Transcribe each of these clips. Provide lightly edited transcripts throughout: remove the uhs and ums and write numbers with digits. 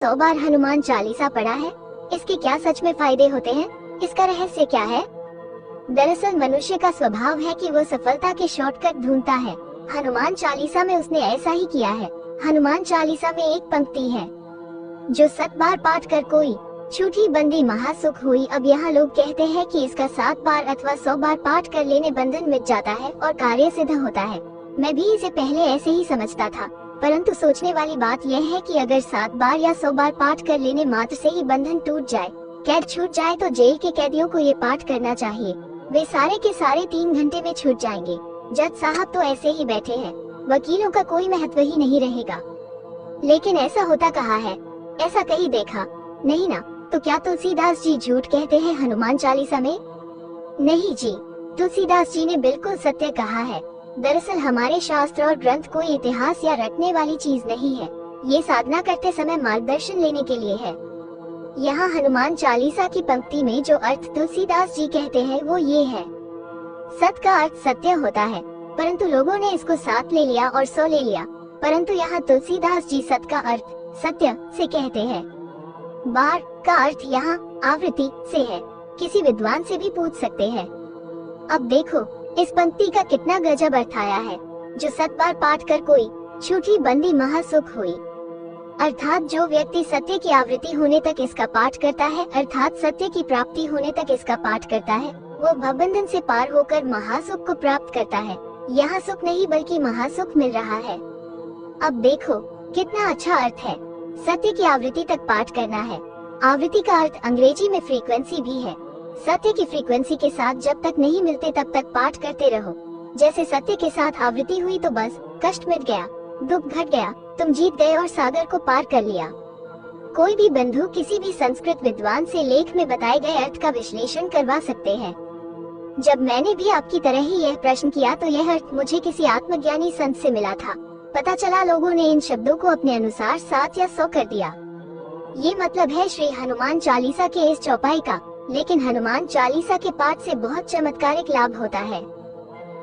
100 बार हनुमान चालीसा पढ़ा है? इसके क्या सच में फायदे होते हैं? इसका रहस्य क्या है? दरअसल मनुष्य का स्वभाव है कि वो सफलता के शॉर्टकट ढूंढता है। हनुमान चालीसा में उसने ऐसा ही किया है। हनुमान चालीसा में एक पंक्ति है, जो 7 बार पाठ कर कोई छूटी बंदी महासुख हुई। अब यहाँ लोग कहते हैं कि इसका 7 बार अथवा 100 बार पाठ कर लेने बंधन मिट जाता है और कार्य सिद्ध होता है। मैं भी इसे पहले ऐसे ही समझता था, परंतु सोचने वाली बात यह है कि अगर 7 बार या 100 बार पाठ कर लेने मात्र से ही बंधन टूट जाए, कैद छूट जाए, तो जेल के कैदियों को ये पाठ करना चाहिए। वे सारे के सारे 3 घंटे में छूट जाएंगे। जज साहब तो ऐसे ही बैठे हैं, वकीलों का कोई महत्व ही नहीं रहेगा। लेकिन ऐसा होता कहाँ है? ऐसा कहीं देखा नहीं ना। तो क्या तुलसीदास जी झूठ कहते हैं हनुमान चालीसा में? नहीं जी, तुलसीदास जी ने बिल्कुल सत्य कहा है। दरअसल हमारे शास्त्र और ग्रंथ कोई इतिहास या रटने वाली चीज नहीं है। ये साधना करते समय मार्गदर्शन लेने के लिए है। यहाँ हनुमान चालीसा की पंक्ति में जो अर्थ तुलसीदास जी कहते हैं वो ये है, सत का अर्थ सत्य होता है, परंतु लोगों ने इसको 7 ले लिया और 100 ले लिया। परंतु यहाँ तुलसीदास जी सत का अर्थ सत्य से कहते हैं। बार का अर्थ यहाँ आवृत्ति से है। किसी विद्वान से भी पूछ सकते हैं। अब देखो इस पंक्ति का कितना गजब अर्थ आया है, जो 7 बार पाठ कर कोई छूटी बंदी महासुख हुई। अर्थात जो व्यक्ति सत्य की आवृत्ति होने तक इसका पाठ करता है, अर्थात सत्य की प्राप्ति होने तक इसका पाठ करता है, वो भवबंधन से पार होकर महासुख को प्राप्त करता है। यहाँ सुख नहीं बल्कि महासुख मिल रहा है। अब देखो कितना अच्छा अर्थ है। सत्य की आवृत्ति तक पाठ करना है। आवृत्ति का अर्थ अंग्रेजी में फ्रीक्वेंसी भी है। सत्य की फ्रीक्वेंसी के साथ जब तक नहीं मिलते तब तक पाठ करते रहो। जैसे सत्य के साथ आवृत्ति हुई तो बस कष्ट मिट गया, दुख घट गया, तुम जीत गए और सागर को पार कर लिया। कोई भी बंधु किसी भी संस्कृत विद्वान से लेख में बताए गए अर्थ का विश्लेषण करवा सकते हैं। जब मैंने भी आपकी तरह ही यह प्रश्न किया तो यह अर्थ मुझे किसी आत्मज्ञानी संत से मिला था। पता चला लोगों ने इन शब्दों को अपने अनुसार 7 या 100 कर दिया। ये मतलब है श्री हनुमान चालीसा के इस चौपाई का। लेकिन हनुमान चालीसा के पाठ से बहुत चमत्कारिक लाभ होता है।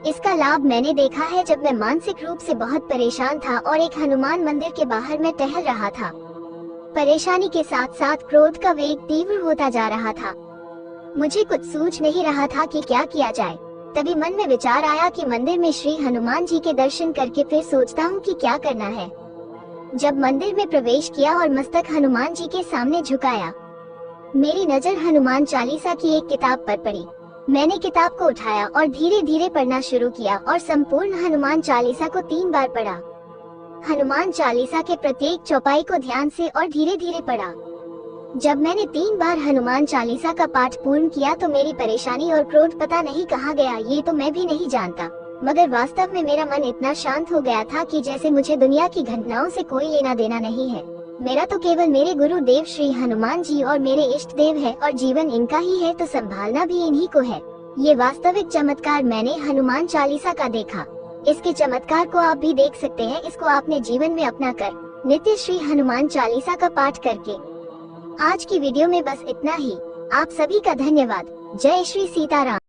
इसका लाभ मैंने देखा है जब मैं मानसिक रूप से बहुत परेशान था और एक हनुमान मंदिर के बाहर मैं टहल रहा था। परेशानी के साथ साथ क्रोध का वेग तीव्र होता जा रहा था। मुझे कुछ सूझ नहीं रहा था कि क्या किया जाए। तभी मन में विचार आया कि मंदिर में श्री हनुमान जी के दर्शन करके फिर सोचता हूँ कि क्या करना है। जब मंदिर में प्रवेश किया और मस्तक हनुमान जी के सामने झुकाया, मेरी नजर हनुमान चालीसा की एक किताब पर पड़ी। मैंने किताब को उठाया और धीरे धीरे पढ़ना शुरू किया और संपूर्ण हनुमान चालीसा को 3 बार पढ़ा। हनुमान चालीसा के प्रत्येक चौपाई को ध्यान से और धीरे धीरे पढ़ा। जब मैंने 3 बार हनुमान चालीसा का पाठ पूर्ण किया तो मेरी परेशानी और क्रोध पता नहीं कहाँ गया, ये तो मैं भी नहीं जानता। मगर वास्तव में मेरा मन इतना शांत हो गया था कि जैसे मुझे दुनिया की घटनाओं से कोई लेना देना नहीं है। मेरा तो केवल मेरे गुरु देव श्री हनुमान जी और मेरे इष्ट देव है और जीवन इनका ही है, तो संभालना भी इन्हीं को है। ये वास्तविक चमत्कार मैंने हनुमान चालीसा का देखा। इसके चमत्कार को आप भी देख सकते हैं। इसको आपने जीवन में अपना कर नित्य श्री हनुमान चालीसा का पाठ करके। आज की वीडियो में बस इतना ही। आप सभी का धन्यवाद। जय श्री सीताराम।